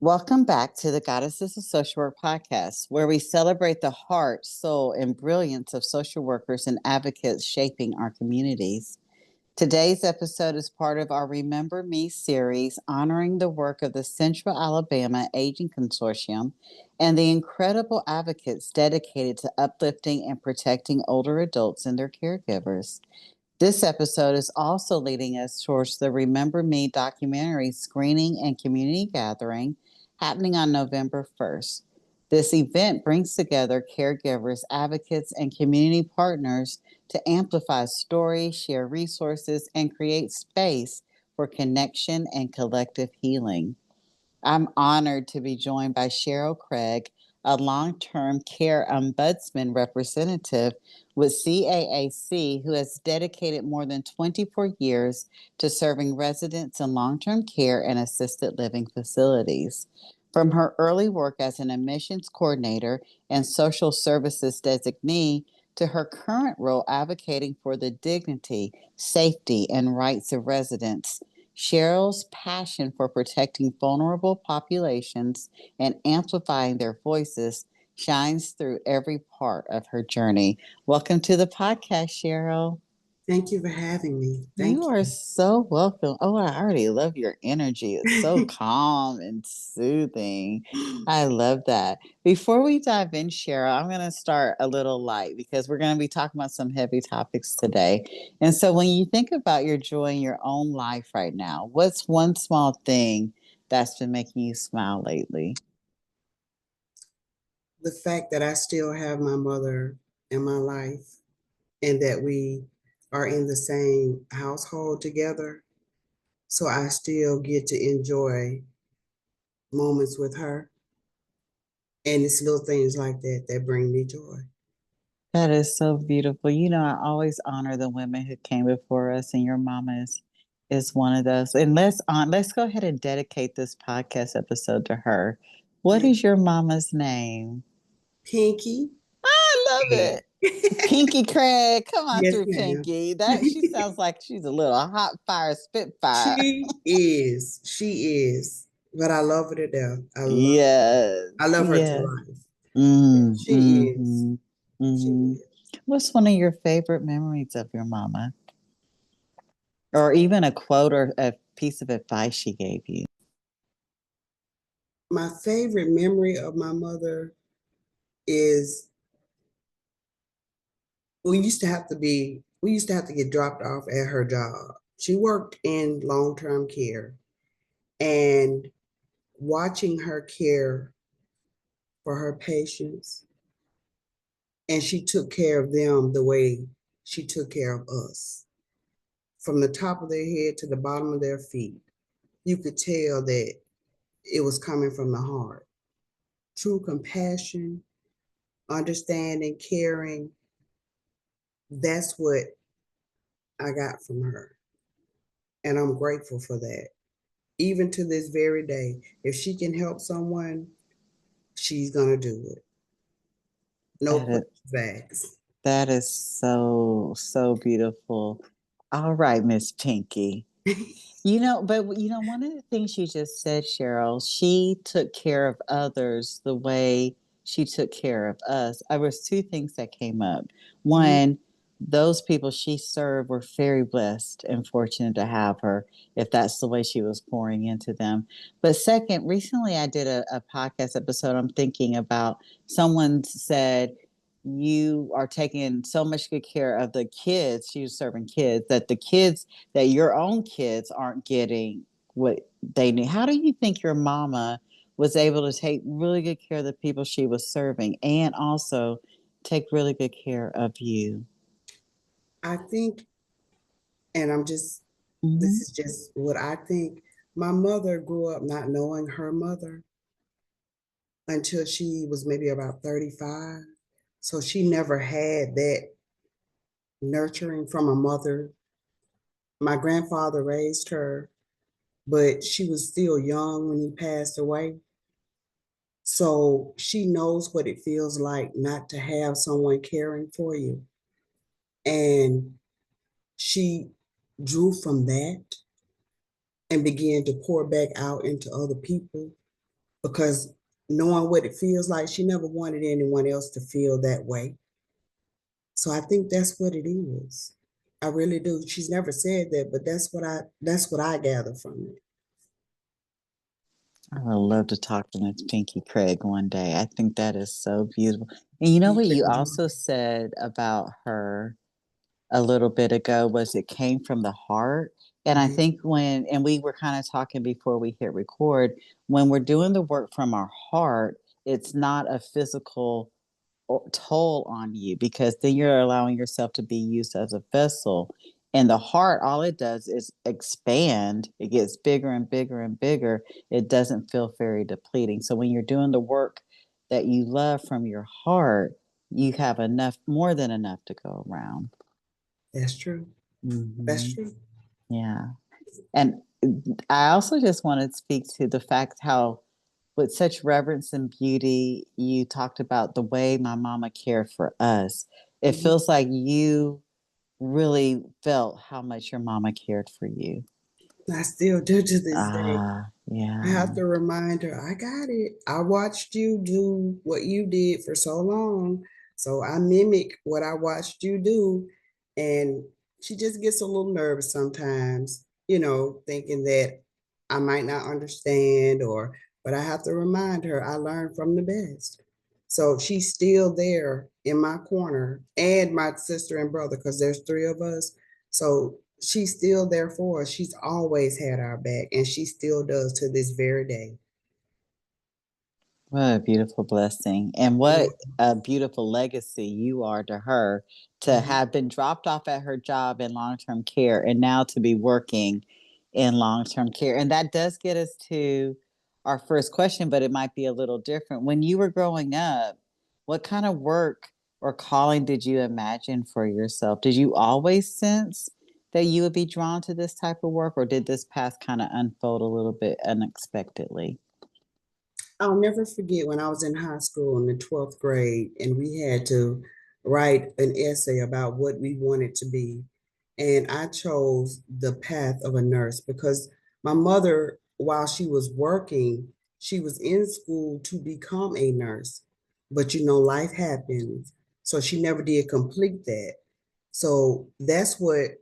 Welcome back to the Goddesses of Social Work podcast, where we celebrate the heart, soul, and brilliance of social workers and advocates shaping our communities. Today's episode is part of our Remember Me series, honoring the work of the Central Alabama Aging Consortium and the incredible advocates dedicated to uplifting and protecting older adults and their caregivers. This episode is also leading us towards the Remember Me documentary screening and community gathering happening on November 1st. This event brings together caregivers, advocates, and community partners to amplify stories, share resources, and create space for connection and collective healing. I'm honored to be joined by Cheryl Craig, a long-term care ombudsman representative with CAAC who has dedicated more than 24 years to serving residents in long-term care and assisted living facilities. From her early work as an admissions coordinator and social services designee to her current role advocating for the dignity, safety, and rights of residents, Cheryl's passion for protecting vulnerable populations and amplifying their voices shines through every part of her journey. Welcome to the podcast, Cheryl. Thank you for having me. You Thank are you. so welcome. Oh, I already love your energy. It's so calm and soothing. I love that. Before we dive in, Cheryl, I'm going to start a little light because we're going to be talking about some heavy topics today. And so, when you think about your joy in your own life right now, what's one small thing that's been making you smile lately? The fact that I still have my mother in my life and that we are in the same household together. So I still get to enjoy moments with her. And it's little things like that that bring me joy. That is so beautiful. You know, I always honor the women who came before us, and your mama is one of those. And let's go ahead and dedicate this podcast episode to her. What Thank is your mama's name? Pinky. I love it. Pinky Craig. Come on Yes, through, ma'am. Pinky. That she sounds like she's a little hot fire spitfire. She is. She is. But I love her to death. Yes. I love her to Yeah. life. She is. Mm-hmm. She Mm-hmm. is. What's one of your favorite memories of your mama? Or even a quote or a piece of advice she gave you? My favorite memory of my mother is we used to have to get dropped off at her job. She worked in long-term care, and watching her care for her patients, and she took care of them the way she took care of us. From the top of their head to the bottom of their feet, you could tell that it was coming from the heart. True compassion, understanding, caring, that's what I got from her. And I'm grateful for that. Even to this very day, if she can help someone, she's gonna do it. No That is questions asked. that is so beautiful. All right, Miss Pinky. One of the things you just said, Cheryl, she took care of others the way she took care of us. There was two things that came up. Mhm. One, those people she served were very blessed and fortunate to have her, if that's the way she was pouring into them. But second, recently I did a podcast episode. I'm thinking about someone said, you are taking so much good care of the kids. She was serving kids that your own kids aren't getting what they need. How do you think your mama was able to take really good care of the people she was serving and also take really good care of you? I think, and this Mm-hmm. is just what I think. My mother grew up not knowing her mother until she was maybe about 35. So she never had that nurturing from a mother. My grandfather raised her, but she was still young when he passed away. So she knows what it feels like not to have someone caring for you. And she drew from that and began to pour back out into other people. because knowing what it feels like, she never wanted anyone else to feel that way. So I think that's what it is. I really do. She's never said that, but that's what I gather from it. I would love to talk to Miss Pinky Craig one day. I think that is so beautiful. And you know Me what you too. also said about her a little bit ago was it came from the heart. And I Mhm. think and we were kind of talking before we hit record, when we're doing the work from our heart, it's not a physical toll on you because then you're allowing yourself to be used as a vessel. And the heart, all it does is expand. It gets bigger and bigger and bigger. It doesn't feel very depleting. So when you're doing the work that you love from your heart, you have enough, more than enough to go around. That's true. That's Hmm. true. Yeah. And I also just want to speak to the fact how, with such reverence and beauty, you talked about the way my mama cared for us. It Mhm. feels like you really felt how much your mama cared for you. I still do to this day. Ah, I yeah. have to remind her, I got it. I watched you do what you did for so long. So I mimic what I watched you do. And she just gets a little nervous sometimes, thinking that I might not understand but I have to remind her I learned from the best. So she's still there in my corner and my sister and brother, because there's three of us. So she's still there for us. She's always had our back, and she still does to this very day. What a beautiful blessing. And what a beautiful legacy you are to her to Mhm. have been dropped off at her job in long term care and now to be working in long term care. And that does get us to our first question, but it might be a little different. When you were growing up, what kind of work or calling did you imagine for yourself? Did you always sense that you would be drawn to this type of work, or did this path kind of unfold a little bit unexpectedly? I'll never forget when I was in high school in the 12th grade, and we had to write an essay about what we wanted to be. And I chose the path of a nurse because my mother, while she was working, she was in school to become a nurse. But life happens. So she never did complete that. So that's what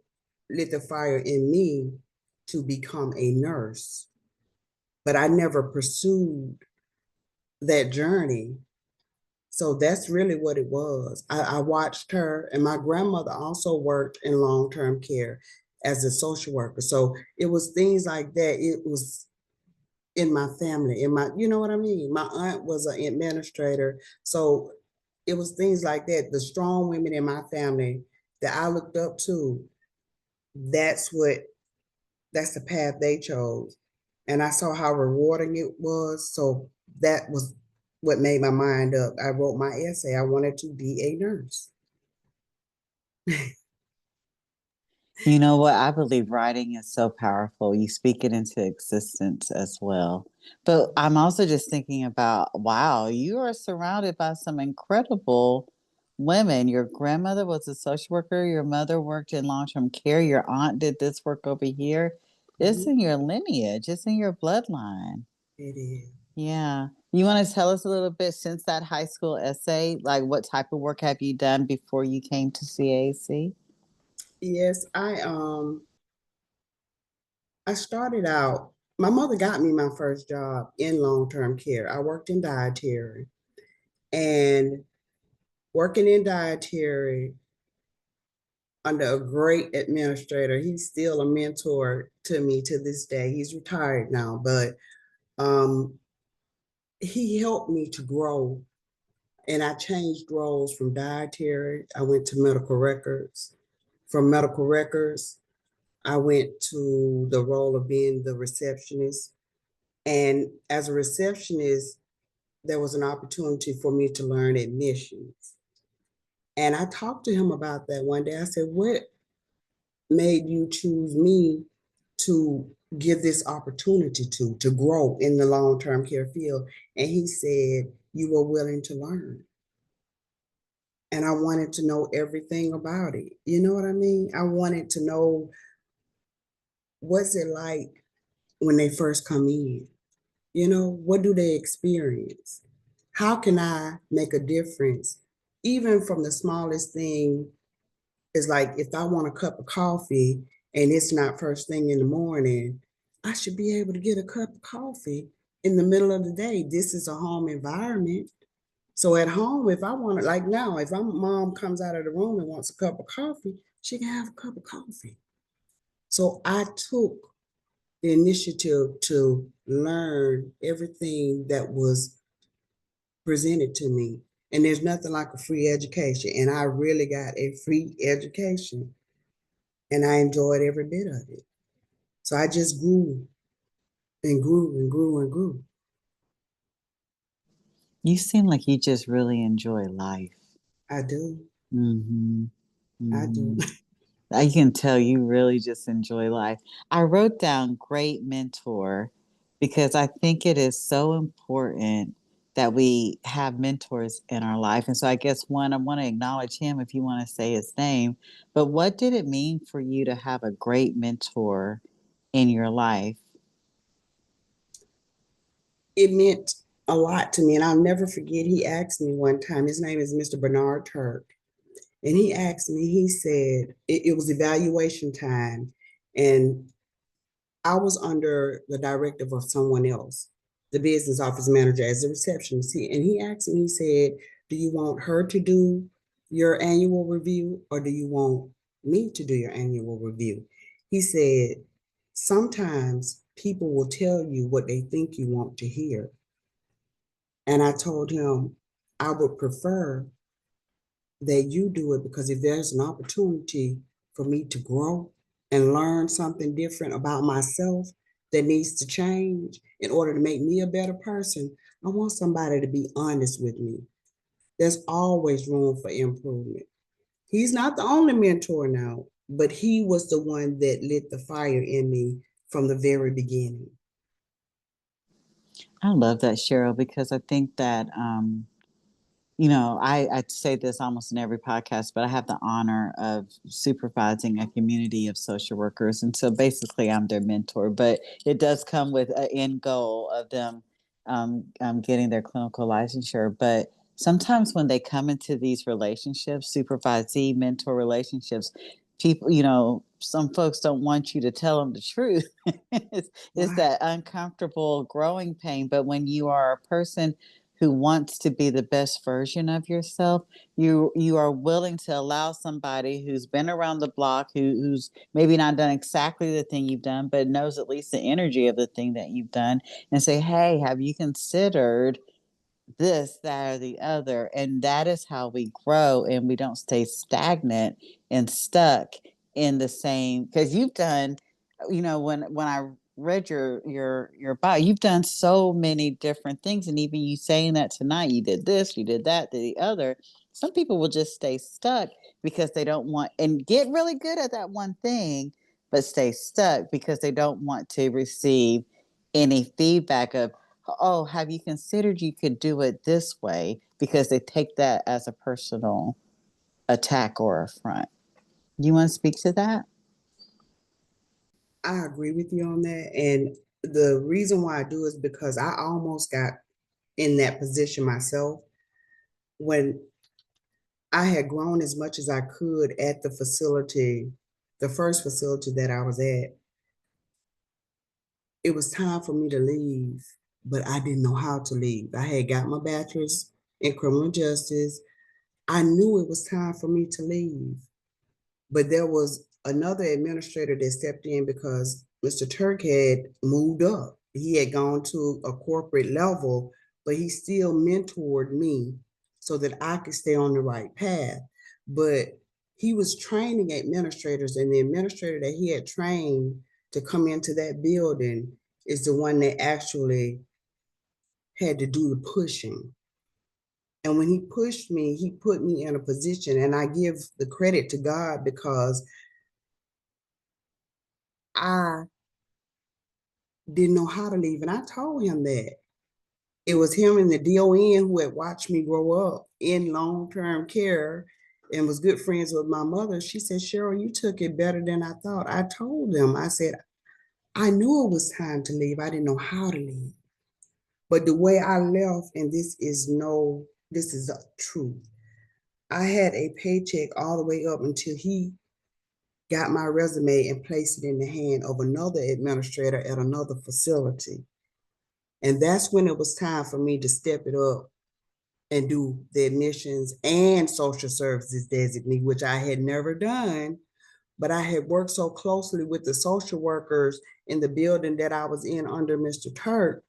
lit the fire in me to become a nurse. But I never pursued that journey. So that's really what it was. I watched her, and my grandmother also worked in long term care as a social worker. So it was things like that. It was in my family, you know what I mean? My aunt was an administrator. So it was things like that. The strong women in my family that I looked up to, that's what that's the path they chose. And I saw how rewarding it was. So that was what made my mind up. I wrote my essay. I wanted to be a nurse. You know what? I believe writing is so powerful. You speak it into existence as well. But I'm also just thinking about, wow, you are surrounded by some incredible women. Your grandmother was a social worker, your mother worked in long term care, your aunt did this work over here. It's Mhm. in your lineage, it's in your bloodline. It is. Yeah. You want to tell us a little bit since that high school essay, like what type of work have you done before you came to CAC? Yes, I started out, my mother got me my first job in long-term care. I worked in dietary, and working in dietary under a great administrator. He's still a mentor to me to this day. He's retired now, but um he helped me to grow, and I changed roles from dietary. I went to medical records. From medical records, I went to the role of being the receptionist. And as a receptionist, there was an opportunity for me to learn admissions. And I talked to him about that one day. I said, what made you choose me to give this opportunity to grow in the long-term care field? And he said, you were willing to learn. And I wanted to know everything about it. You know what I mean? I wanted to know, what's it like when they first come in? What do they experience? How can I make a difference? Even from the smallest thing is like if I want a cup of coffee and it's not first thing in the morning, I should be able to get a cup of coffee in the middle of the day. This is a home environment. So at home, if I want it, like now, if my mom comes out of the room and wants a cup of coffee, she can have a cup of coffee. So I took the initiative to learn everything that was presented to me. And there's nothing like a free education. And I really got a free education and I enjoyed every bit of it. So I just grew and grew and grew and grew. You seem like you just really enjoy life. I do. Mm-hmm. I do. Mm-hmm. I can tell you really just enjoy life. I wrote down great mentor because I think it is so important that we have mentors in our life. And so I guess one, I want to acknowledge him if you want to say his name. But what did it mean for you to have a great mentor in your life? It meant a lot to me. And I'll never forget, he asked me one time, his name is Mr. Bernard Turk. And he asked me, he said, it was evaluation time. And I was under the directive of someone else, the business office manager as a receptionist. And he asked me, he said, do you want her to do your annual review or do you want me to do your annual review? He said, sometimes people will tell you what they think you want to hear. And I told him I would prefer that you do it because if there's an opportunity for me to grow and learn something different about myself that needs to change in order to make me a better person, I want somebody to be honest with me. There's always room for improvement. He's not the only mentor now, but he was the one that lit the fire in me from the very beginning. I love that, Cheryl, because I think that I say this almost in every podcast, but I have the honor of supervising a community of social workers. And so basically, I'm their mentor, but it does come with an end goal of them getting their clinical licensure. But sometimes when they come into these relationships, supervisee, mentor relationships, people, some folks don't want you to tell them the truth. It's Why? that uncomfortable growing pain. But when you are a person who wants to be the best version of yourself, you are willing to allow somebody who's been around the block, who's maybe not done exactly the thing you've done, but knows at least the energy of the thing that you've done, and say, hey, have you considered this, that, or the other? And that is how we grow and we don't stay stagnant and stuck in the same, because you've done, when I read your bio, you've done so many different things. And even you saying that tonight, you did this, you did that, did the other. Some people will just stay stuck because they don't want and get really good at that one thing, but stay stuck because they don't want to receive any feedback of, oh, have you considered you could do it this way? Because they take that as a personal attack or affront. You want to speak to that? I agree with you on that. And the reason why I do is because I almost got in that position myself when I had grown as much as I could at the facility, the first facility that I was at. It was time for me to leave, but I didn't know how to leave. I had got my bachelor's in criminal justice. I knew it was time for me to leave, but there was another administrator that stepped in because Mr. Turk had moved up. He had gone to a corporate level, but he still mentored me so that I could stay on the right path. But he was training administrators, and the administrator that he had trained to come into that building is the one that actually had to do the pushing. And when he pushed me, he put me in a position, and I give the credit to God because I didn't know how to leave. And I told him that. It was him and the DON who had watched me grow up in long-term care and was good friends with my mother. She said, Cheryl, you took it better than I thought. I told them, I said, I knew it was time to leave. I didn't know how to leave. But the way I left, and this is the truth. I had a paycheck all the way up until he got my resume and placed it in the hand of another administrator at another facility. And that's when it was time for me to step it up and do the admissions and social services designee, which I had never done. But I had worked so closely with the social workers in the building that I was in under Mr. Turk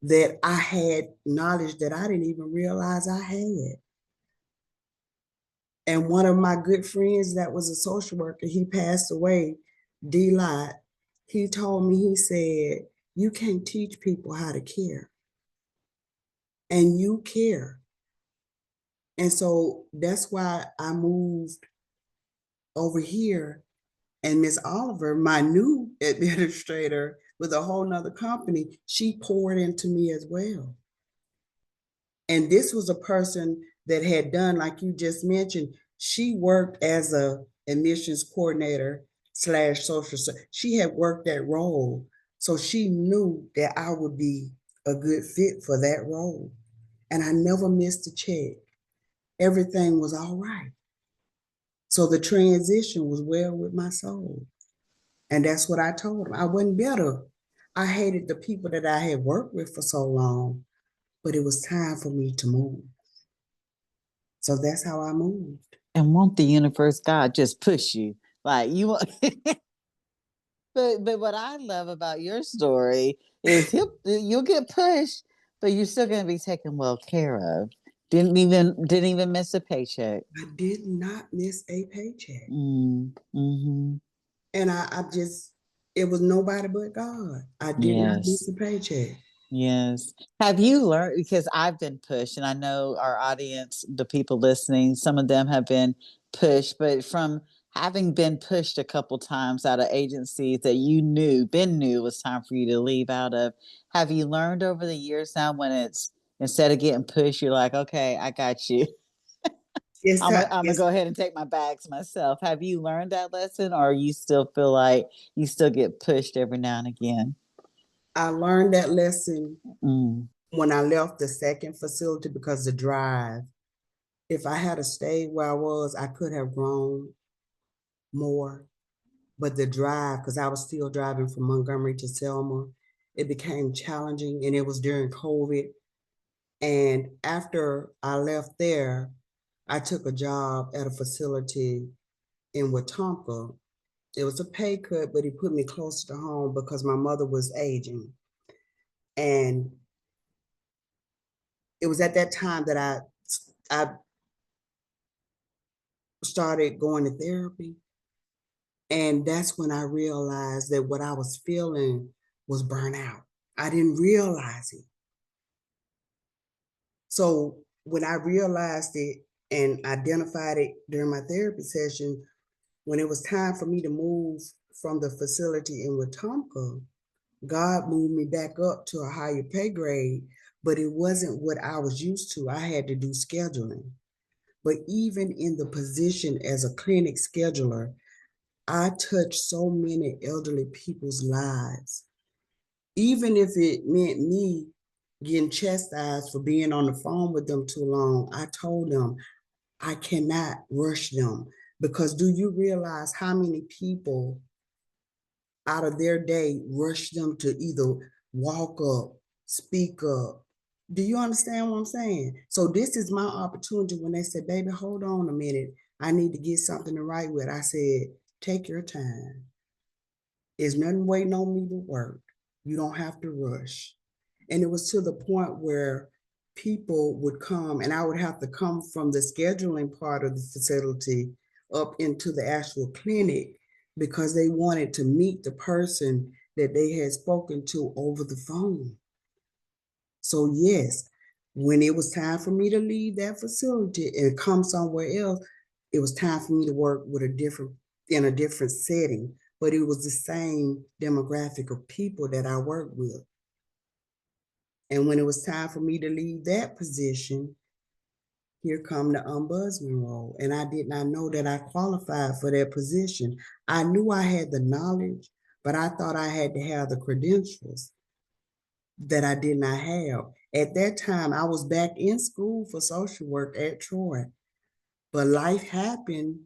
that I had knowledge that I didn't even realize I had. And one of my good friends that was a social worker, he passed away, D-Lot. He told me, he said, you can't teach people how to care. And you care. And so that's why I moved over here. And Miss Oliver, my new administrator with a whole nother company, she poured into me as well. And this was a person that had done, like you just mentioned, she worked as a admissions coordinator / social. She had worked that role. So she knew that I would be a good fit for that role. And I never missed a check. Everything was all right. So the transition was well with my soul. And that's what I told him. I wasn't bitter. I hated the people that I had worked with for so long, but it was time for me to move. So that's how I moved. And won't the universe God just push you? Like you want but what I love about your story is you'll get pushed, but you're still gonna be taken well care of. Didn't even miss a paycheck. I did not miss a paycheck. Mm-hmm. And I just, it was nobody but God. I did not miss Yes. a paycheck. Yes. Have you learned, because I've been pushed, and I know our audience, the people listening, some of them have been pushed, but from having been pushed a couple times out of agencies that been knew was time for you to leave out of, have you learned over the years now when it's instead of getting pushed, you're like, okay, I got you. Yes, I'm gonna yes, go ahead and take my bags myself. Have you learned that lesson, or you still feel like you still get pushed every now and again? I learned that lesson Mm. when I left the second facility because the drive, if I had stayed where I was, I could have grown more. But the drive, because I was still driving from Montgomery to Selma, it became challenging, and it was during COVID. And after I left there, I took a job at a facility in Wetumpka. It was a pay cut, but it put me closer to home because my mother was aging. And it was at that time that I started going to therapy. And that's when I realized that what I was feeling was burnout. I didn't realize it. So when I realized it and identified it during my therapy session, when it was time for me to move from the facility in Wetumpka, God moved me back up to a higher pay grade, but it wasn't what I was used to. I had to do scheduling. But even in the position as a clinic scheduler, I touched so many elderly people's lives. Even if it meant me getting chastised for being on the phone with them too long, I told them I cannot rush them, because do you realize how many people out of their day rush them to either walk up, speak up? Do you understand what I'm saying? So this is my opportunity. When they said, baby, hold on a minute, I need to get something to write with, I said, take your time. There's nothing waiting on me to work. You don't have to rush. And it was to the point where people would come, and I would have to come from the scheduling part of the facility up into the actual clinic because they wanted to meet the person that they had spoken to over the phone. So yes, when it was time for me to leave that facility and come somewhere else, it was time for me to work with in a different setting, but it was the same demographic of people that I worked with. And when it was time for me to leave that position, here come the ombudsman role. And I did not know that I qualified for that position. I knew I had the knowledge, but I thought I had to have the credentials. that I did not have. At that time, I was back in school for social work at Troy, but life happened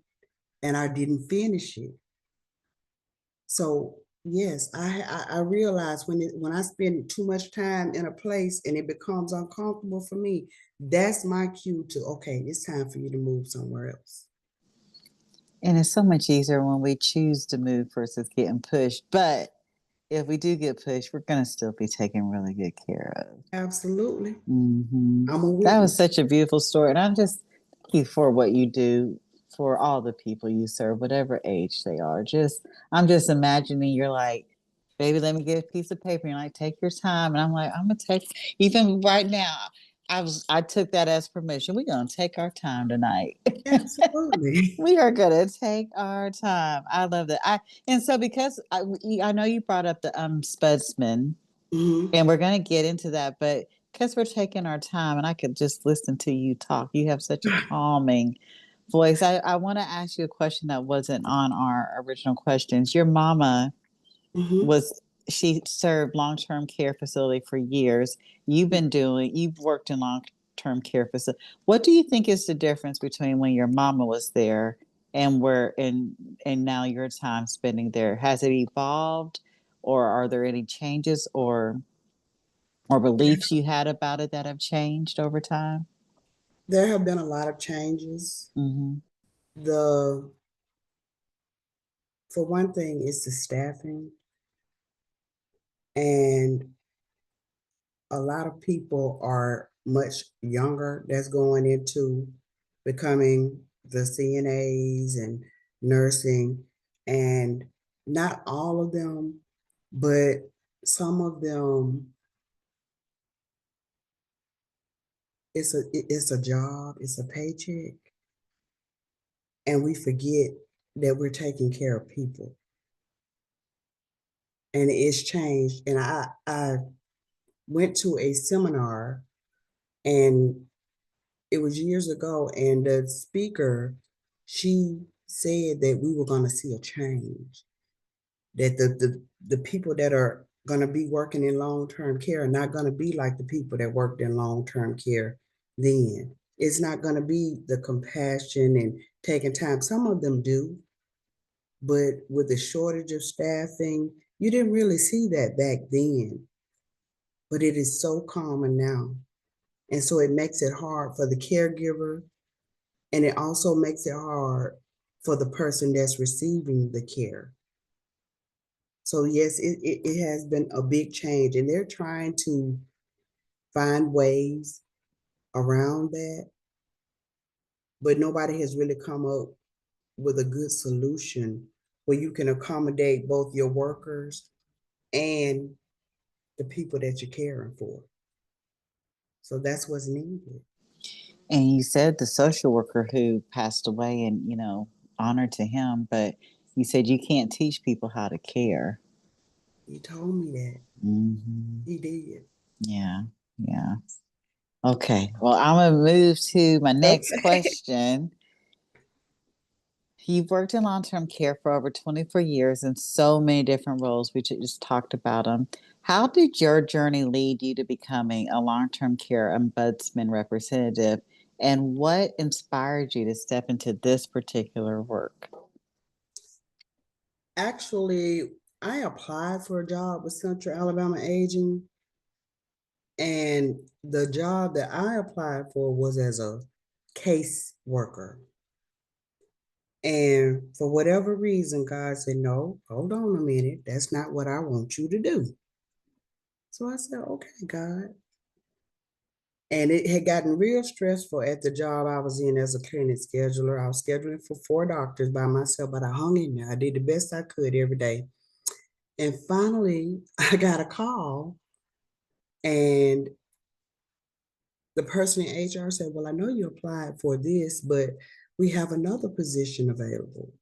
and I didn't finish it. So yes, I realize when I spend too much time in a place and it becomes uncomfortable for me, that's my cue to, okay, it's time for you to move somewhere else. And it's so much easier when we choose to move versus getting pushed. But if we do get pushed, we're going to still be taken really good care of. Absolutely. Hmm. I'm a That was witness. such a beautiful story. And I'm just thank you for what you do for all the people you serve, whatever age they are. I'm just imagining you're like, baby, let me get a piece of paper. And you're like, take your time. And I'm like, I'm gonna take even right now. I took that as permission. We're gonna take our time tonight. Absolutely. We are gonna take our time. I love that. And so because I know you brought up the spudsman, Mhm. and we're gonna get into that, but because we're taking our time, and I could just listen to you talk. You have such a calming voice. I want to ask you a question that wasn't on our original questions. Your mama Mhm. was she served long-term care facility for years. You've worked in long-term care facility. What do you think is the difference between when your mama was there and and now your time spending there? Has it evolved, or are there any changes or beliefs you had about it that have changed over time? There have been a lot of changes. Hmm. The For one thing, it's the staffing, and a lot of people are much younger that's going into becoming the CNAs and nursing, and not all of them, but some of them, it's a job, it's a paycheck, and we forget that we're taking care of people. And it's changed. And I went to a seminar, and it was years ago, and the speaker, she said that we were going to see a change, that the people that are going to be working in long-term care are not going to be like the people that worked in long-term care then. It's not going to be the compassion and taking time. Some of them do, but with the shortage of staffing, you didn't really see that back then. But it is so common now. And so it makes it hard for the caregiver, and it also makes it hard for the person that's receiving the care. So yes, it has been a big change, and they're trying to find ways around that, but nobody has really come up with a good solution where you can accommodate both your workers and the people that you're caring for. So that's what's needed. And you said the social worker who passed away, and honor to him, but you said you can't teach people how to care. He told me that. Hmm. He did. Yeah, yeah. Okay. Well, I'm gonna move to my next Okay. question. You've worked in long-term care for over 24 years in so many different roles. We just talked about them. How did your journey lead you to becoming a long-term care ombudsman representative? And what inspired you to step into this particular work? Actually, I applied for a job with Central Alabama Aging, and the job that I applied for was as a case worker. And for whatever reason, God said, no, hold on a minute. That's not what I want you to do. So I said, okay, God. And it had gotten real stressful at the job I was in as a clinic scheduler. I was scheduling for 4 doctors by myself, but I hung in there. I did the best I could every day. And finally, I got a call, and the person in HR said, well, I know you applied for this, but we have another position available.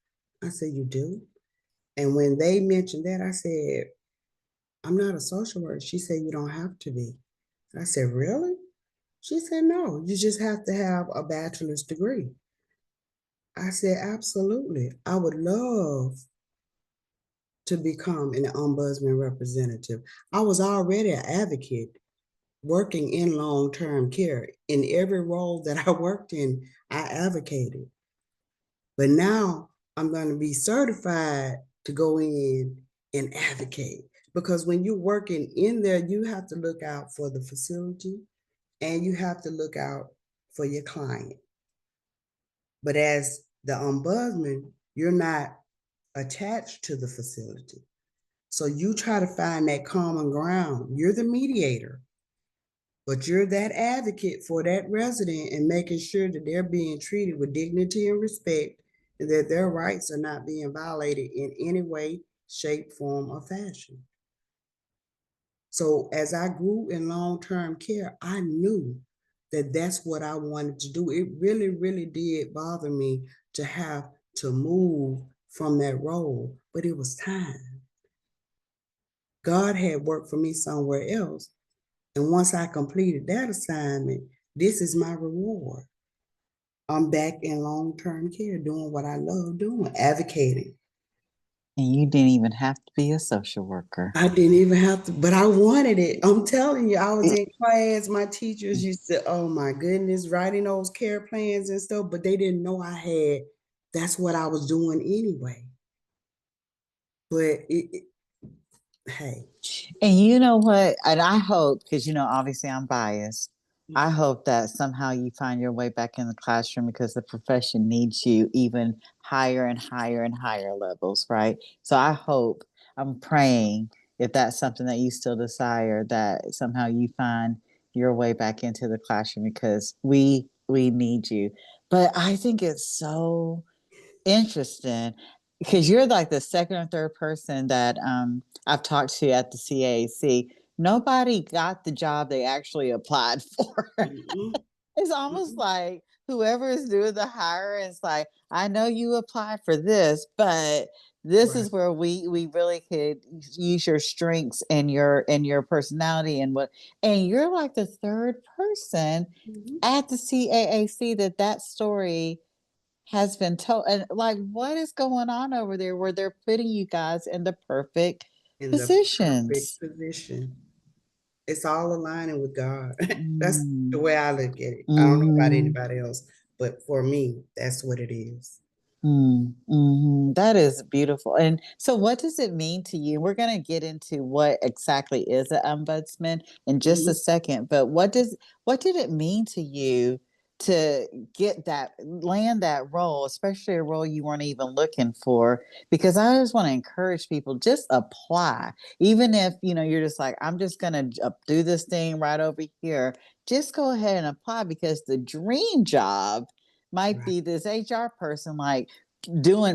I said, you do? And when they mentioned that, I said, I'm not a social worker. She said, you don't have to be. I said, really? She said, no, you just have to have a bachelor's degree. I said, absolutely. I would love to become an ombudsman representative. I was already an advocate working in long-term care. In every role that I worked in, I advocated. But now I'm going to be certified to go in and advocate. Because when you're working in there, you have to look out for the facility and you have to look out for your client. But as the ombudsman, you're not attached to the facility. So you try to find that common ground. You're the mediator, but you're that advocate for that resident and making sure that they're being treated with dignity and respect and that their rights are not being violated in any way, shape, form, or fashion. So as I grew in long-term care, I knew that that's what I wanted to do. It really, really did bother me to have to move from that role, but it was time. God had work for me somewhere else. And once I completed that assignment, this is my reward. I'm back in long-term care doing what I love doing, advocating. And you didn't even have to be a social worker. I didn't even have to, but I wanted it. I'm telling you, I was in class. My teachers used to, oh my goodness, writing those care plans and stuff, but they didn't know I had, that's what I was doing anyway. But hey. And you know what? And I hope, because, obviously I'm biased. I hope that somehow you find your way back in the classroom because the profession needs you even higher and higher and higher levels, right? So I'm praying, if that's something that you still desire, that somehow you find your way back into the classroom because we need you. But I think it's so interesting because you're like the second or third person that I've talked to at the CAC. Nobody got the job they actually applied for. Mm-mm, It's almost mm-mm. like whoever is doing the hire is like, I know you applied for this, but this Right. is where we really could use your strengths and your personality and you're like the third person Mm-hmm. at the CAAC that story has been told. And like, what is going on over there where they're putting you guys in the perfect In the perfect positions? position. It's all aligning with God. That's the Mm, way I look at it. I don't know about mhm. anybody else, but for me, that's what it is. That is beautiful. And so, what does it mean to you? We're going to get into what exactly is an ombudsman in just a Mhm. second. But what did it mean to you to land that role, especially a role you weren't even looking for? Because I just want to encourage people, just apply, even if you're just like, I'm just going to do this thing right over here. Just go ahead and apply because the dream job might Right. be this HR person like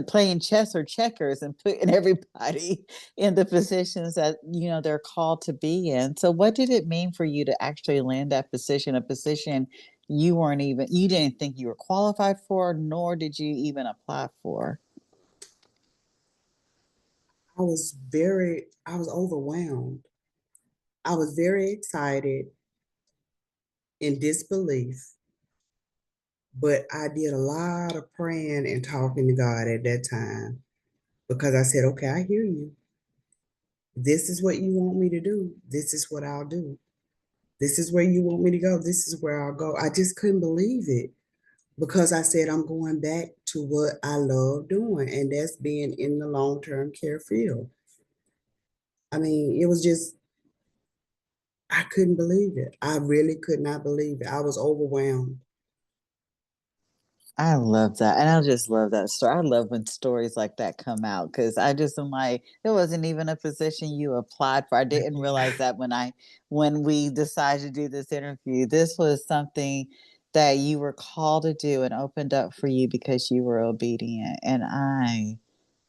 playing chess or checkers and putting everybody in the positions that they're called to be in. So what did it mean for you to actually land that position, a position you didn't think you were qualified for, nor did you even apply for? I was overwhelmed. I was very excited in disbelief, but I did a lot of praying and talking to God at that time because I said, okay, I hear you. This is what you want me to do. This is what I'll do. This is where you want me to go. This is where I'll go. I just couldn't believe it because I said, I'm going back to what I love doing, and that's being in the long term care field. I mean, it was just, I couldn't believe it. I really could not believe it. I was overwhelmed. I love that. And I just love that story. I love when stories like that come out because I just am like, it wasn't even a position you applied for. I didn't realize that when we decided to do this interview, this was something that you were called to do and opened up for you because you were obedient. And I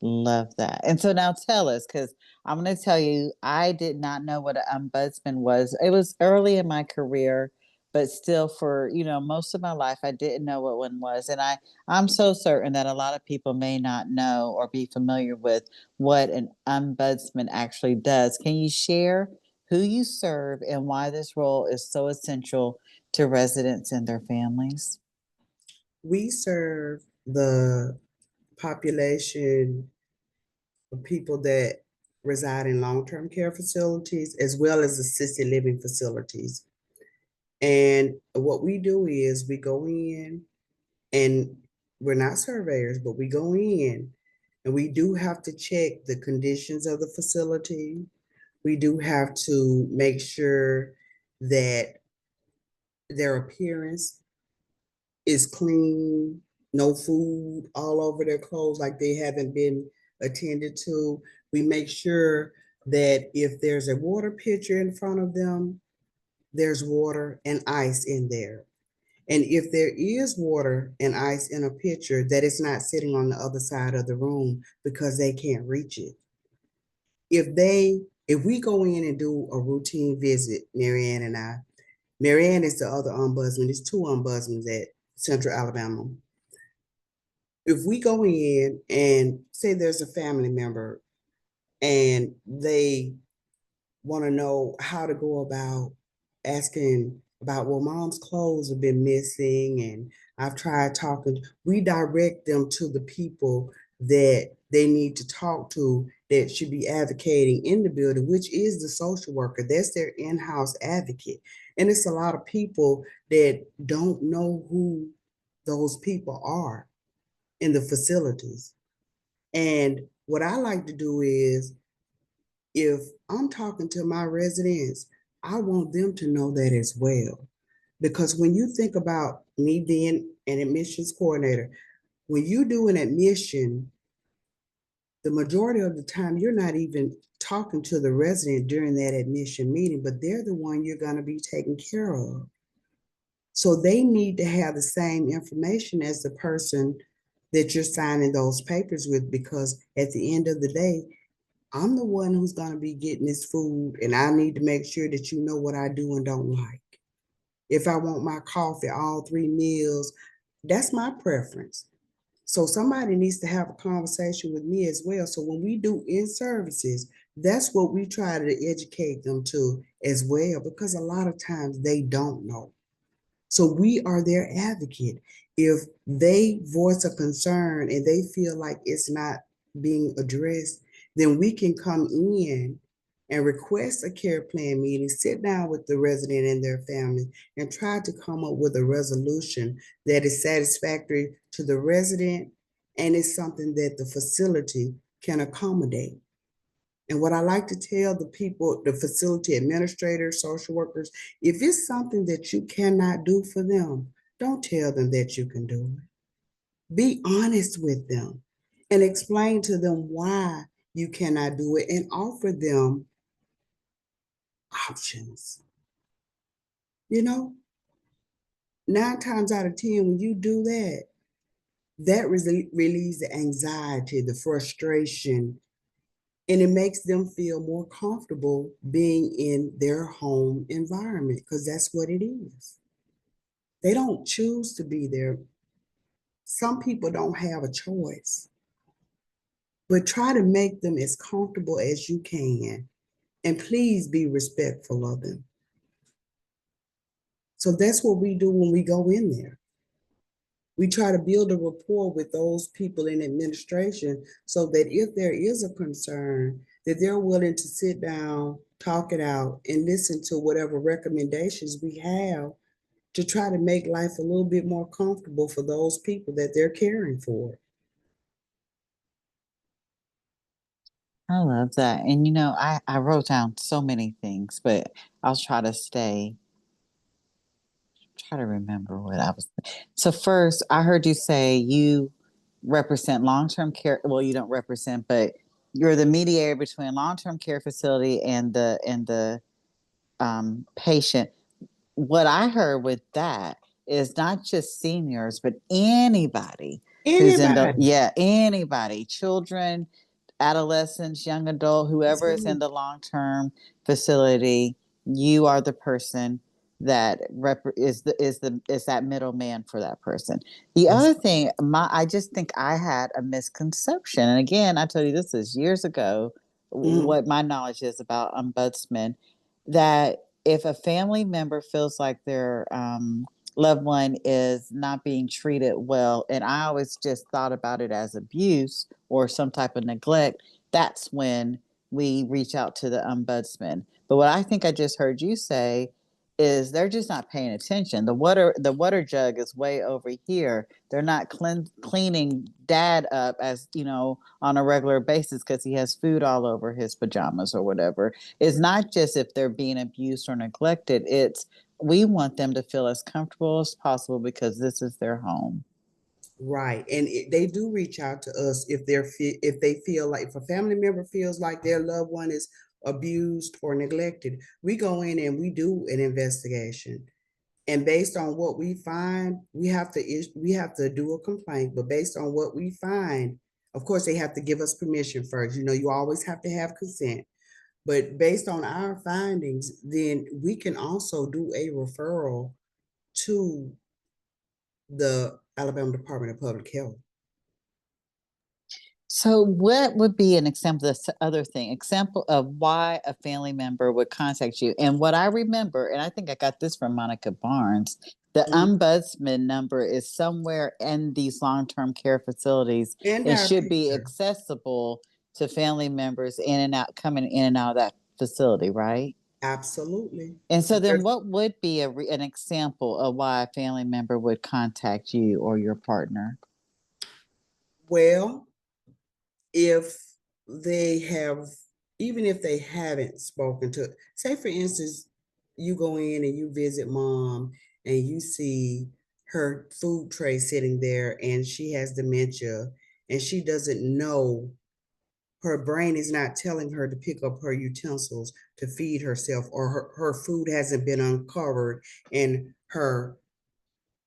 love that. And so now tell us, because I'm going to tell you, I did not know what an ombudsman was. It was early in my career, but still for, most of my life, I didn't know what one was. And I'm so certain that a lot of people may not know or be familiar with what an ombudsman actually does. Can you share who you serve and why this role is so essential to residents and their families? We serve the population of people that reside in long-term care facilities as well as assisted living facilities. And what we do is we go in, and we're not surveyors, but we go in and we do have to check the conditions of the facility. We do have to make sure that their appearance is clean, no food all over their clothes like they haven't been attended to. We make sure that if there's a water pitcher in front of them, there's water and ice in there. And if there is water and ice in a pitcher, that it's not sitting on the other side of the room because they can't reach it. If we go in and do a routine visit, Marianne and I, Marianne is the other ombudsman. There's two ombudsmen at Central Alabama. If we go in and say there's a family member and they want to know how to go about asking about, well, mom's clothes have been missing and I've tried talking, we direct them to the people that they need to talk to that should be advocating in the building, which is the social worker. That's their in-house advocate. And it's a lot of people that don't know who those people are in the facilities. And what I like to do is, if I'm talking to my residents, I want them to know that as well. Because when you think about me being an admissions coordinator, when you do an admission, the majority of the time you're not even talking to the resident during that admission meeting, but they're the one you're going to be taking care of. So they need to have the same information as the person that you're signing those papers with, because at the end of the day, I'm the one who's going to be getting this food, and I need to make sure that you know what I do and don't like. If I want my coffee all 3 meals, that's my preference. So somebody needs to have a conversation with me as well. So when we do in-services, that's what we try to educate them to as well, because a lot of times they don't know. So we are their advocate. If they voice a concern and they feel like it's not being addressed, then we can come in and request a care plan meeting, sit down with the resident and their family, and try to come up with a resolution that is satisfactory to the resident and is something that the facility can accommodate. And what I like to tell the people, the facility administrators, social workers, if it's something that you cannot do for them, don't tell them that you can do it. Be honest with them and explain to them why you cannot do it and offer them options. You know, 9 times out of 10, when you do that, that relieves the anxiety, the frustration, and it makes them feel more comfortable being in their home environment, because that's what it is. They don't choose to be there. Some people don't have a choice, but try to make them as comfortable as you can, and please be respectful of them. So that's what we do when we go in there. We try to build a rapport with those people in administration so that if there is a concern, that they're willing to sit down, talk it out, and listen to whatever recommendations we have to try to make life a little bit more comfortable for those people that they're caring for. I love that. And I wrote down so many things, but I'll try to remember what I was. So first, I heard you say you represent long-term care. Well, you don't represent, but you're the mediator between long-term care facility and the patient. What I heard with that is not just seniors, but anybody who's in the Anybody. anybody, children, adolescents, young adult, Yes, whoever is in ma'am. the long-term facility, you are the person that is that middleman for that person. The Yes. other thing, I just think I had a misconception, and again, I told you this is years ago. Mm. What my knowledge is about ombudsman, that if a family member feels like their loved one is not being treated well, and I always just thought about it as abuse or some type of neglect, that's when we reach out to the ombudsman. But what I think I just heard you say is they're just not paying attention. The water jug is way over here. They're not cleaning dad up, as you know, on a regular basis because he has food all over his pajamas or whatever. It's not just if they're being abused or neglected. It's we want them to feel as comfortable as possible because this is their home. Right. And they do reach out to us if if they feel like, if a family member feels like their loved one is abused or neglected, we go in and we do an investigation. And based on what we find, we have to do a complaint, but based on what we find, of course, they have to give us permission first. You know, you always have to have consent. But based on our findings, then we can also do a referral to the Alabama Department of Public Health. So, what would be an example? This other thing, example of why a family member would contact you. And what I remember, and I think I got this from Monica Barnes, the ombudsman number is somewhere in these long-term care facilities And and our should be picture. accessible to family members in and out, coming in and out of that facility, right? Absolutely. And so, then There's- what would be an example of why a family member would contact you or your partner? Well, if they have, even if they haven't spoken to, say for instance, you go in and you visit mom and you see her food tray sitting there and she has dementia and she doesn't know, her brain is not telling her to pick up her utensils to feed herself, or her food hasn't been uncovered and her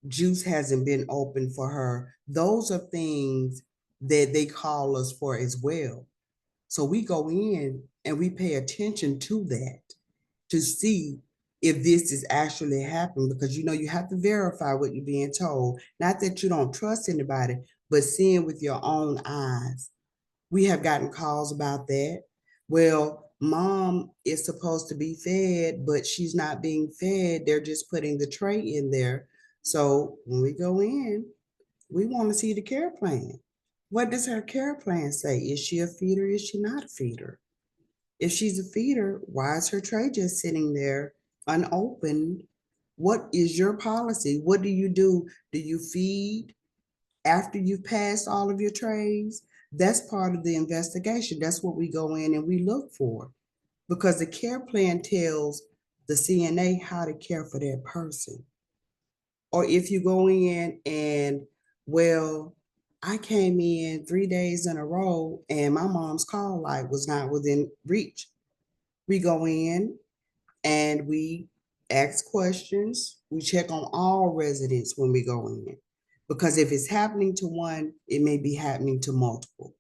juice hasn't been open for her. Those are things that they call us for as well. So we go in and we pay attention to that to see if this is actually happening, because you know you have to verify what you're being told. Not that you don't trust anybody, but seeing with your own eyes. We have gotten calls about that. Well, mom is supposed to be fed, but she's not being fed. They're just putting the tray in there. So when we go in, we want to see the care plan. What does her care plan say? Is she a feeder? Is she not a feeder? If she's a feeder, why is her tray just sitting there unopened? What is your policy? What do you do? Do you feed after you've passed all of your trays? That's part of the investigation. That's what we go in and we look for, because the care plan tells the CNA how to care for that person. Or if you go in and, well, I came in 3 days in a row and my mom's call light was not within reach. We go in and we ask questions. We check on all residents when we go in, because if it's happening to one, it may be happening to multiple.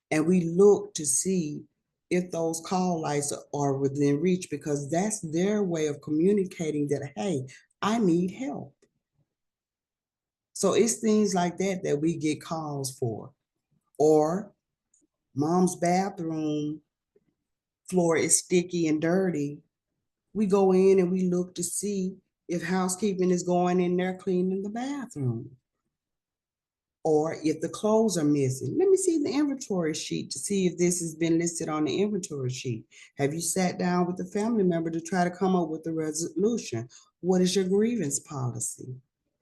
And we look to see if those call lights are within reach, because that's their way of communicating that, hey, I need help. So it's things like that that we get calls for. Or mom's bathroom floor is sticky and dirty. We go in and we look to see if housekeeping is going in there cleaning the bathroom. Or if the clothes are missing. Let me see the inventory sheet to see if this has been listed on the inventory sheet. Have you sat down with the family member to try to come up with a resolution? What is your grievance policy?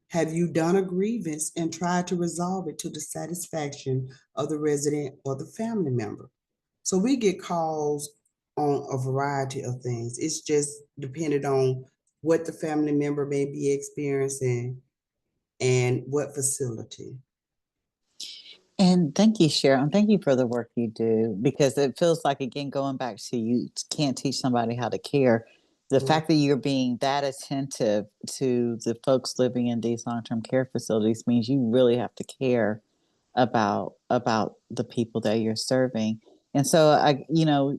Have you done a grievance and tried to resolve it to the satisfaction of the resident or the family member? So we get calls on a variety of things. It's just dependent on what the family member may be experiencing and what facility. And thank you, Cheryl. And thank you for the work you do, because it feels like, again, going back to you can't teach somebody how to care. The fact that you're being that attentive to the folks living in these long-term care facilities means you really have to care about the people that you're serving. And so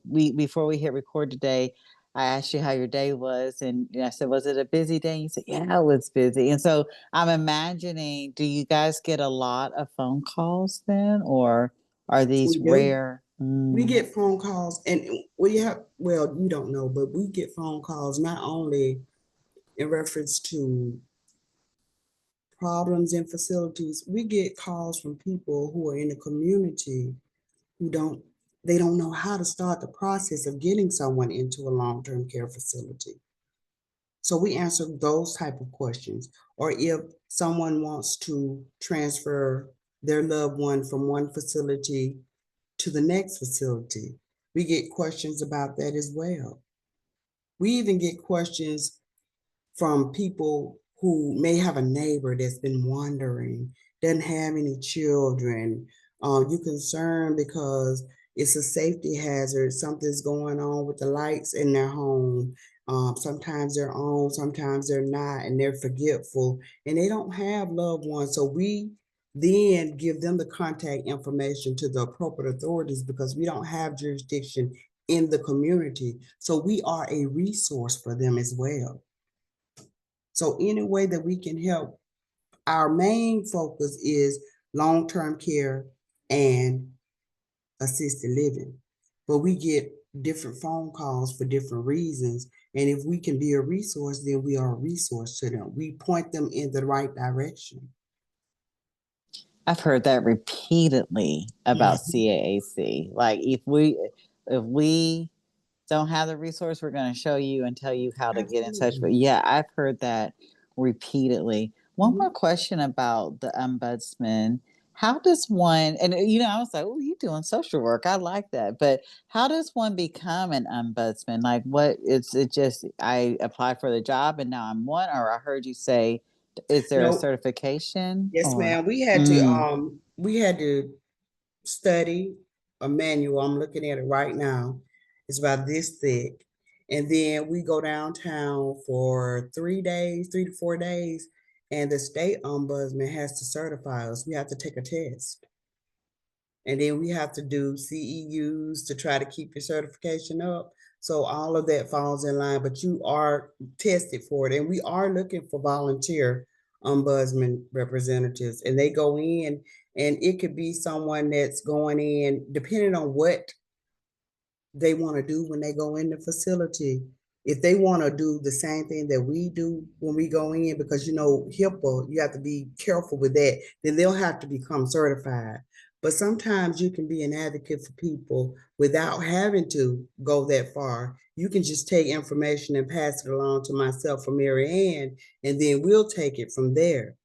we before we hit record today, I asked you how your day was, and I said, was it a busy day? And you said, yeah, it was busy. And so I'm imagining, do you guys get a lot of phone calls then, or are these We do. rare? We get phone calls, and we have, well, you don't know, but we get phone calls not only in reference to problems in facilities. We get calls from people who are in the community who don't they don't know how to start the process of getting someone into a long-term care facility. So we answer those type of questions. Or if someone wants to transfer their loved one from one facility to the next facility, we get questions about that as well. We even get questions from people who may have a neighbor that's been wandering, doesn't have any children. You concerned because it's a safety hazard, something's going on with the lights in their home. Sometimes they're on, sometimes they're not, and they're forgetful, and they don't have loved ones. So we then give them the contact information to the appropriate authorities because we don't have jurisdiction in the community. So we are a resource for them as well. So any way that we can help, our main focus is long-term care and assisted living. But we get different phone calls for different reasons. And if we can be a resource, then we are a resource to them. We point them in the right direction. I've heard that repeatedly about Mhm. CAAC. Like if we don't have the resource, we're going to show you and tell you how to get in touch. But Absolutely. yeah, I've heard that repeatedly. One more Mhm. question about the ombudsman. How does one, and I was like, oh, you doing social work. I like that. But how does one become an ombudsman? Like, what is it just, I applied for the job and now I'm one? Or I heard you say, is there a No, certification yes, or? ma'am. Mm. We had to study a manual. I'm looking at it right now. It's about this thick. And then we go downtown for 3 days, 3 to 4 days, and the state ombudsman has to certify us. We have to take a test. And then we have to do CEUs to try to keep your certification up. So all of that falls in line, but you are tested for it. And we are looking for volunteer ombudsman representatives. And they go in, and it could be someone that's going in, depending on what they want to do when they go in the facility. If they want to do the same thing that we do when we go in, because HIPAA, you have to be careful with that, then they'll have to become certified. But sometimes you can be an advocate for people without having to go that far. You can just take information and pass it along to myself or Mary Ann, and then we'll take it from there.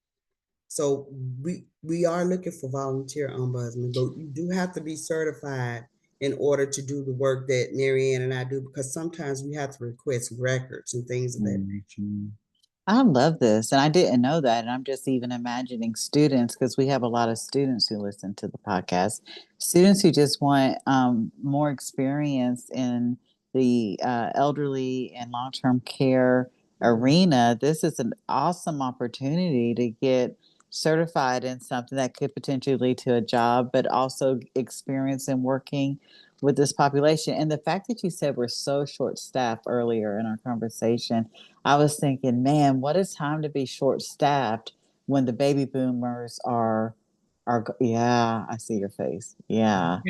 So we are looking for volunteer ombudsman, but you do have to be certified in order to do the work that Mary Ann and I do, because sometimes we have to request records and things of that nature. Mhm. I love this. And I didn't know that. And I'm just even imagining students, because we have a lot of students who listen to the podcast, students who just want more experience in the elderly and long term care arena. This is an awesome opportunity to get certified in something that could potentially lead to a job, but also experience in working with this population. And the fact that you said we're so short staffed earlier in our conversation, I was thinking, man, what a time to be short staffed when the baby boomers are yeah, I see your face. Yeah.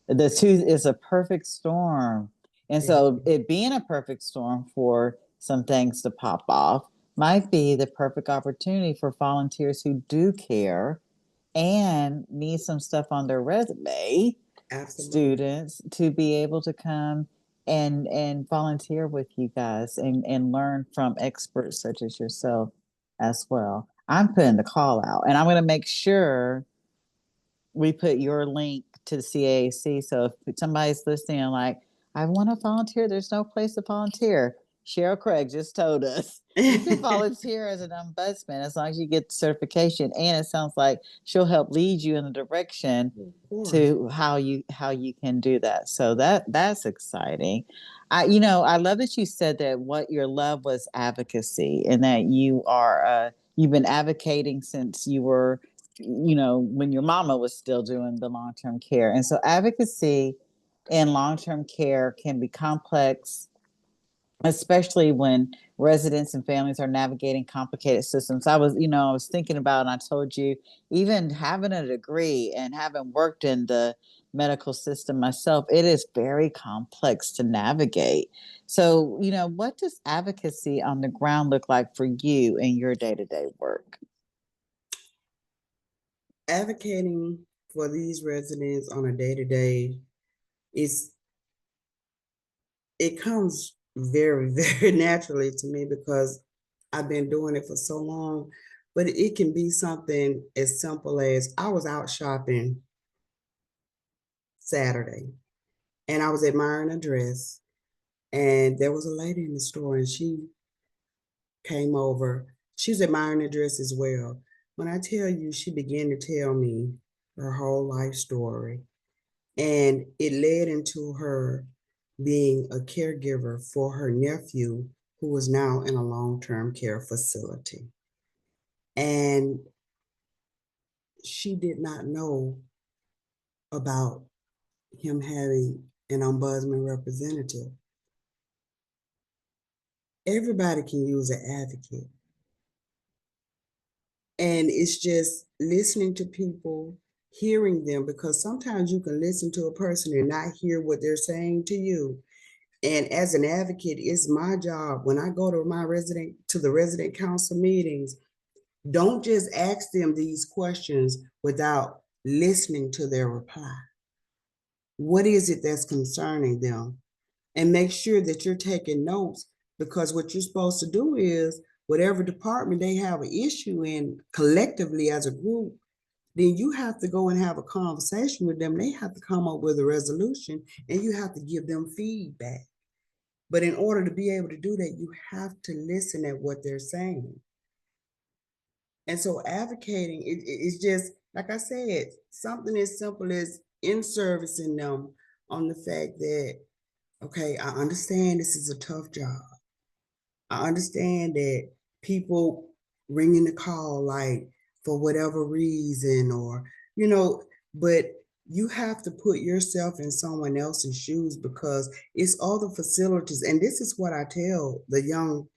The two is a perfect storm. And so it being a perfect storm for some things to pop off might be the perfect opportunity for volunteers who do care and need some stuff on their resume, Absolutely. students, to be able to come and volunteer with you guys and learn from experts such as yourself as well. I'm putting the call out, and I'm going to make sure we put your link to the CAC. So if somebody's listening and like, I want to volunteer, there's no place to volunteer. Cheryl Craig just told us you can volunteer as an ombudsman as long as you get the certification. And it sounds like she'll help lead you in the direction Of course. to how you can do that. So that's exciting. I love that you said that what your love was advocacy, and that you've been advocating since you were, when your mama was still doing the long-term care. And so advocacy in long-term care can be complex, especially when residents and families are navigating complicated systems. I was thinking about, and I told you, even having a degree and having worked in the medical system myself, it is very complex to navigate. So, what does advocacy on the ground look like for you in your day-to-day work? Advocating for these residents on a day-to-day it comes very, very naturally to me because I've been doing it for so long. But it can be something as simple as I was out shopping Saturday and I was admiring a dress, and there was a lady in the store and she came over. She was admiring the dress as well. When I tell you, she began to tell me her whole life story, and it led into her being a caregiver for her nephew who was now in a long-term care facility. And she did not know about him having an ombudsman representative. Everybody can use an advocate. And it's just listening to people, hearing them, because sometimes you can listen to a person and not hear what they're saying to you. And as an advocate, it's my job when I go to the resident council meetings, don't just ask them these questions without listening to their reply. What is it that's concerning them? And make sure that you're taking notes, because what you're supposed to do is whatever department they have an issue in collectively as a group, then you have to go and have a conversation with them. They have to come up with a resolution and you have to give them feedback. But in order to be able to do that, you have to listen at what they're saying. And so advocating, it's just, like I said, something as simple as in servicing them on the fact that, okay, I understand this is a tough job. I understand that people ringing the call, like for whatever reason, or, but you have to put yourself in someone else's shoes, because it's all the facilities. And this is what I tell the young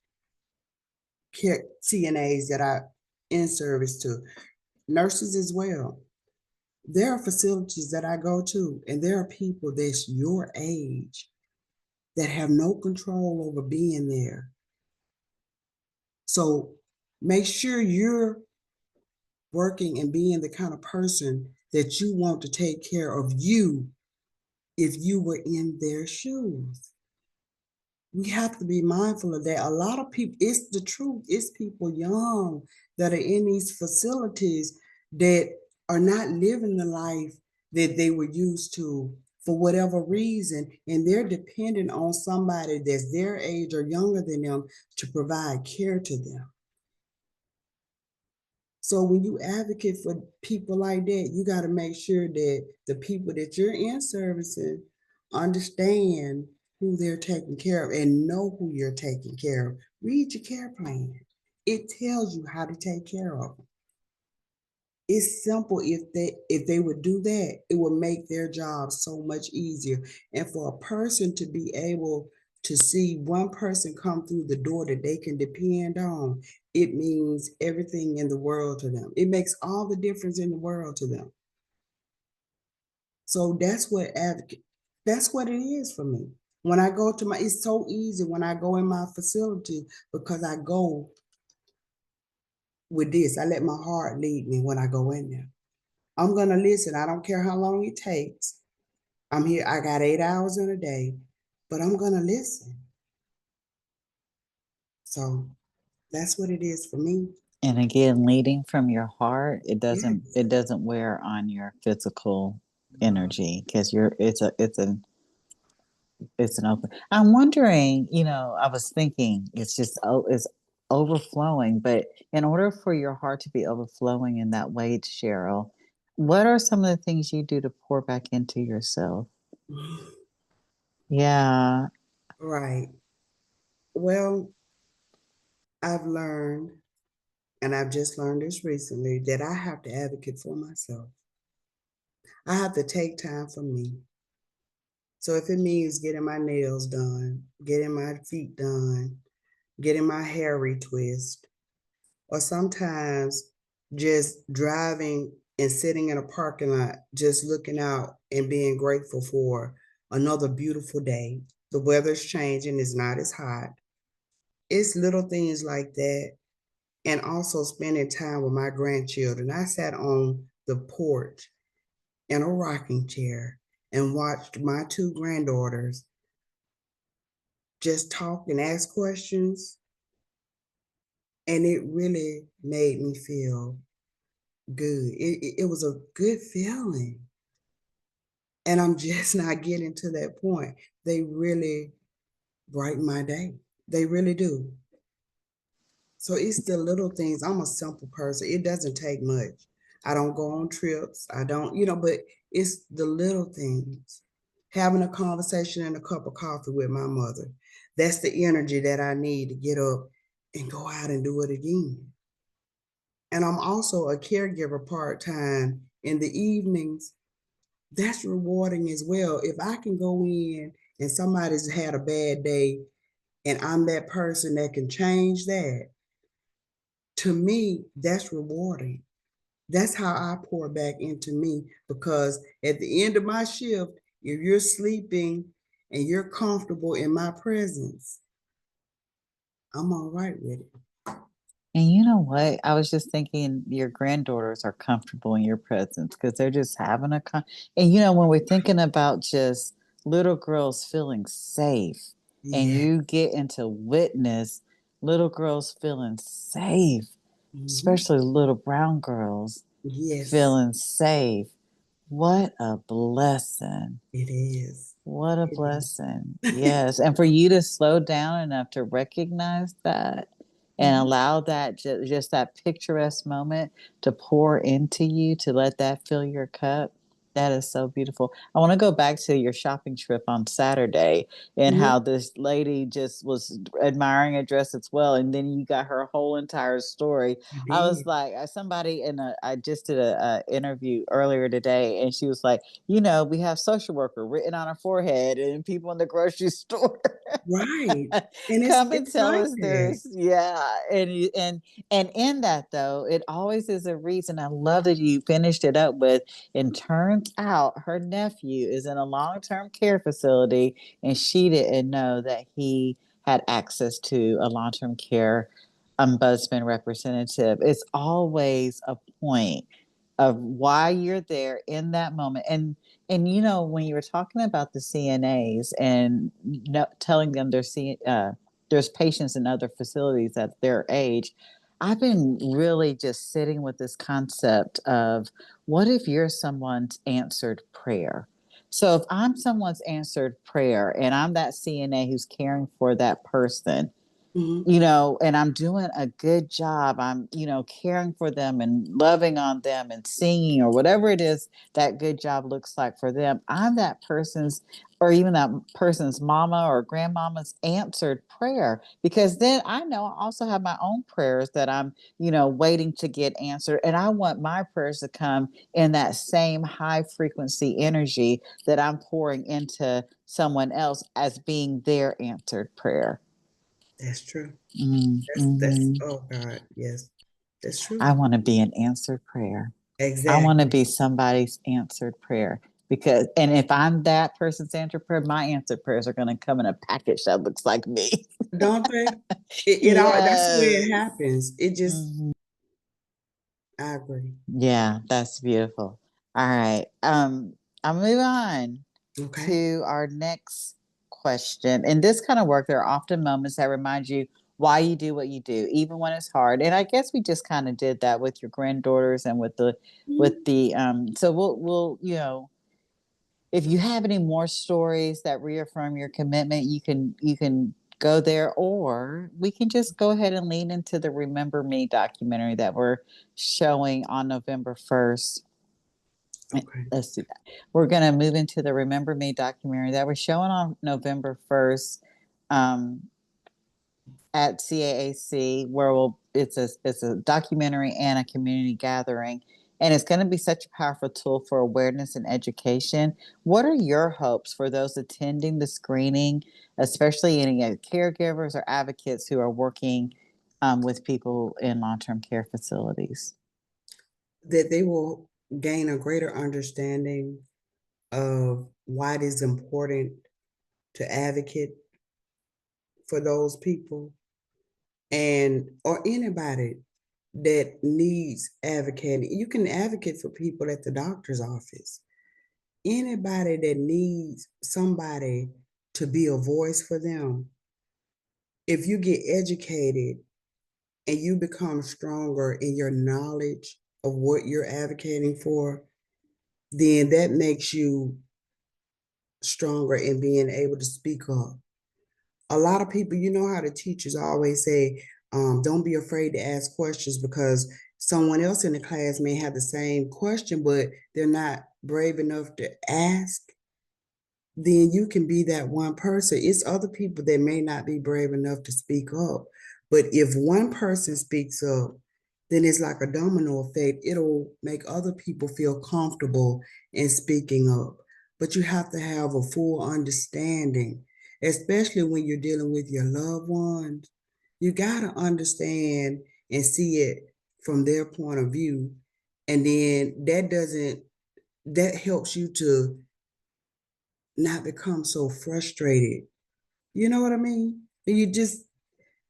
CNAs that I in service to, nurses as well. There are facilities that I go to, and there are people that's your age that have no control over being there. So make sure you're working and being the kind of person that you want to take care of you if you were in their shoes. We have to be mindful of that. A lot of people, it's the truth, it's people young that are in these facilities that are not living the life that they were used to for whatever reason, and they're dependent on somebody that's their age or younger than them to provide care to them. So when you advocate for people like that, you got to make sure that the people that you're in servicing understand who they're taking care of and know who you're taking care of. Read your care plan. It tells you how to take care of them. It's simple. If they would do that, it would make their job so much easier. And for a person to be able to see one person come through the door that they can depend on, it means everything in the world to them. It makes all the difference in the world to them. So that's what it is for me. When I go to it's so easy when I go in my facility, because I go with this. I let my heart lead me when I go in there. I'm going to listen. I don't care how long it takes. I'm here. I got 8 hours in a day, but I'm going to listen. So that's what it is for me. And again, leading from your heart, it doesn't Yes. wear on your physical energy, because it's an open. I'm wondering, I was thinking it's overflowing, but in order for your heart to be overflowing in that way, Cheryl, what are some of the things you do to pour back into yourself? Yeah. Right. Well, I've learned, and I've just learned this recently, that I have to advocate for myself. I have to take time for me. So if it means getting my nails done, getting my feet done, getting my hair retwist, or sometimes just driving and sitting in a parking lot, just looking out and being grateful for another beautiful day. The weather's changing, it's not as hot. It's little things like that. And also spending time with my grandchildren. I sat on the porch in a rocking chair and watched my two granddaughters just talk and ask questions. And it really made me feel good. It was a good feeling. And I'm just not getting to that point. They really brighten my day. They really do. So it's the little things. I'm a simple person. It doesn't take much. I don't go on trips. I don't, but it's the little things. Having a conversation and a cup of coffee with my mother. That's the energy that I need to get up and go out and do it again. And I'm also a caregiver part-time in the evenings. That's rewarding as well. If I can go in and somebody's had a bad day and I'm that person that can change that, to me, that's rewarding. That's how I pour back into me, because at the end of my shift, if you're sleeping and you're comfortable in my presence, I'm all right with it. And you know what? I was just thinking your granddaughters are comfortable in your presence because they're just having and when we're thinking about just little girls feeling safe and Yeah. you get into witness little girls feeling safe, Mhm. especially little brown girls Yes, feeling safe. What a blessing. it is. What a It is. blessing. Yes. And for you to slow down enough to recognize that and Mhm. allow that just that picturesque moment to pour into you, to let that fill your cup. That is so beautiful. I want to go back to your shopping trip on Saturday and Mhm. how this lady just was admiring a dress as well. And then you got her whole entire story. I I was did. like, somebody I just did a interview earlier today, and she was like, we have social worker written on our forehead and people in the grocery store. Right. And it's Come and it's tell like us that. there's yeah. And in that though, it always is a reason. I love that you finished it up with, and turns out her nephew is in a long-term care facility and she didn't know that he had access to a long-term care ombudsman representative. It's always a point of why you're there in that moment. And when you were talking about the CNAs and telling them there's patients in other facilities at their age, I've been really just sitting with this concept of, what if you're someone's answered prayer? So if I'm someone's answered prayer and I'm that CNA who's caring for that person, Mhm. and I'm doing a good job. I'm, caring for them and loving on them and singing or whatever it is that good job looks like for them. I'm that person's, or even that person's mama or grandmama's answered prayer, because then I know I also have my own prayers that I'm, waiting to get answered. And I want my prayers to come in that same high frequency energy that I'm pouring into someone else as being their answered prayer. That's true. That's Mhm. oh God, yes. That's true. I want to be an answered prayer. I want to Exactly. be somebody's answered prayer, and if I'm that person's answered prayer, my answered prayers are going to come in a package that looks like me. Don't they? It all, that's the way it Yes. happens. It just, Mhm. I agree. Yeah, that's beautiful. All right. I'll move on Okay. to our next question. In this kind of work, there are often moments that remind you why you do what you do, even when it's hard. And I guess we just kind of did that with your granddaughters and with the Mhm. so we'll if you have any more stories that reaffirm your commitment, you can go there, or we can just go ahead and lean into the Remember Me documentary that we're showing on November 1st. Okay. Let's do that. We're going to move into the Remember Me documentary that we're showing on November 1st. Um, at CAAC, where it's a documentary and a community gathering, and it's going to be such a powerful tool for awareness and education. What are your hopes for those attending the screening, especially any caregivers or advocates who are working with people in long-term care facilities? That they will gain a greater understanding of why it is important to advocate for those people, and or anybody that needs advocating. You can advocate for people at the doctor's office. anybody that needs somebody to be a voice for them, if you get educated and you become stronger in your knowledge of what you're advocating for, then that makes you stronger in being able to speak up. A lot of people, you know how the teachers always say, don't be afraid to ask questions because someone else in the class may have the same question, but they're not brave enough to ask. Then you can be that one person. It's other people that may not be brave enough to speak up. But if one person speaks up, then it's like a domino effect. It'll make other people feel comfortable in speaking up. But you have to have a full understanding, especially when you're dealing with your loved ones. You got to understand and see it from their point of view. And then that helps you to not become so frustrated. You know what I mean? You just,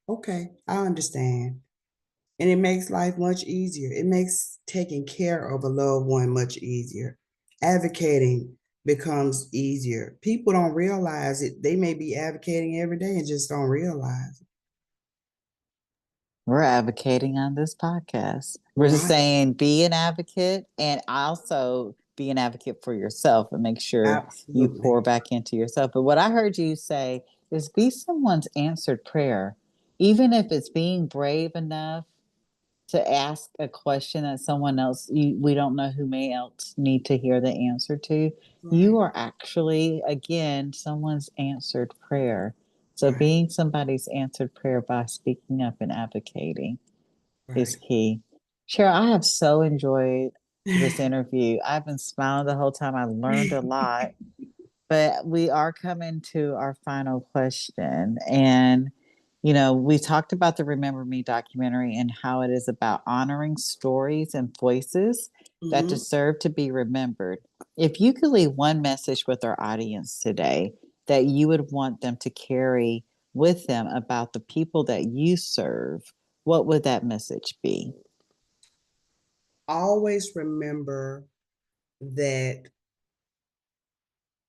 okay, I understand. And it makes life much easier. It makes taking care of a loved one much easier. Advocating becomes easier. People don't realize it. They may be advocating every day and just don't realize it. We're advocating on this podcast. We're just Right. saying be an advocate and also be an advocate for yourself and make sure you Absolutely. pour back into yourself. But what I heard you say is be someone's answered prayer, even if it's being brave enough to ask a question that someone else we don't know who may else need to hear the answer to. You Right. are actually again someone's answered prayer. So Right. being somebody's answered prayer by speaking up and advocating is Right. key. Cheryl, I have so enjoyed this interview. I've been smiling the whole time. I learned a lot. But we are coming to our final question. And, we talked about the Remember Me documentary and how it is about honoring stories and voices that Mhm. deserve to be remembered. If you could leave one message with our audience today that you would want them to carry with them about the people that you serve, what would that message be? Always remember that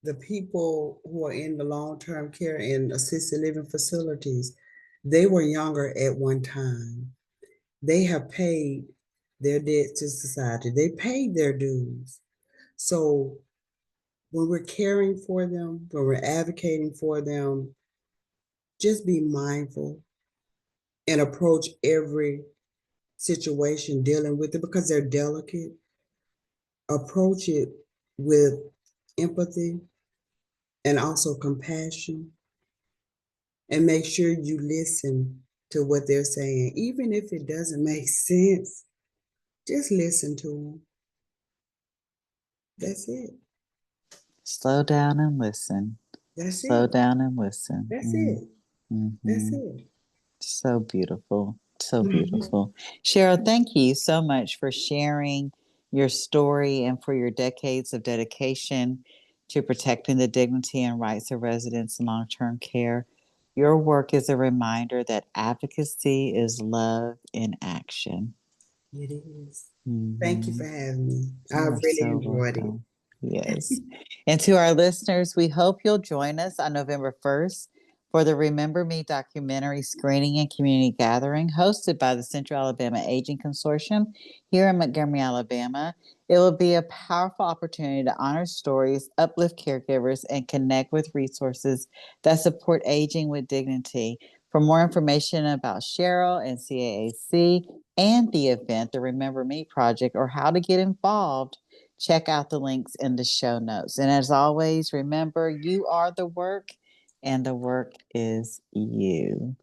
the people who are in the long-term care and assisted living facilities, they were younger at one time. They have paid their debt to society. They paid their dues. So when we're caring for them, when we're advocating for them, just be mindful and approach every situation dealing with it because they're delicate. Approach it with empathy and also compassion and make sure you listen to what they're saying. Even if it doesn't make sense, just listen to them. That's it. Slow down and listen. That's Slow it. down and listen. That's it. That's Mm-hmm. it. So beautiful. So beautiful. Cheryl, thank you so much for sharing your story and for your decades of dedication to protecting the dignity and rights of residents in long term care. Your work is a reminder that advocacy is love in action. It is. Thank you Mm-hmm. for having me. I You are really so enjoyed it. welcome. Yes. And to our listeners, we hope you'll join us on November 1st for the Remember Me documentary screening and community gathering hosted by the Central Alabama Aging Consortium here in Montgomery, Alabama. It will be a powerful opportunity to honor stories, uplift caregivers, and connect with resources that support aging with dignity. For more information about Cheryl and CAAC and the event, the Remember Me Project, or how to get involved, check out the links in the show notes. And as always, remember you are the work and the work is you.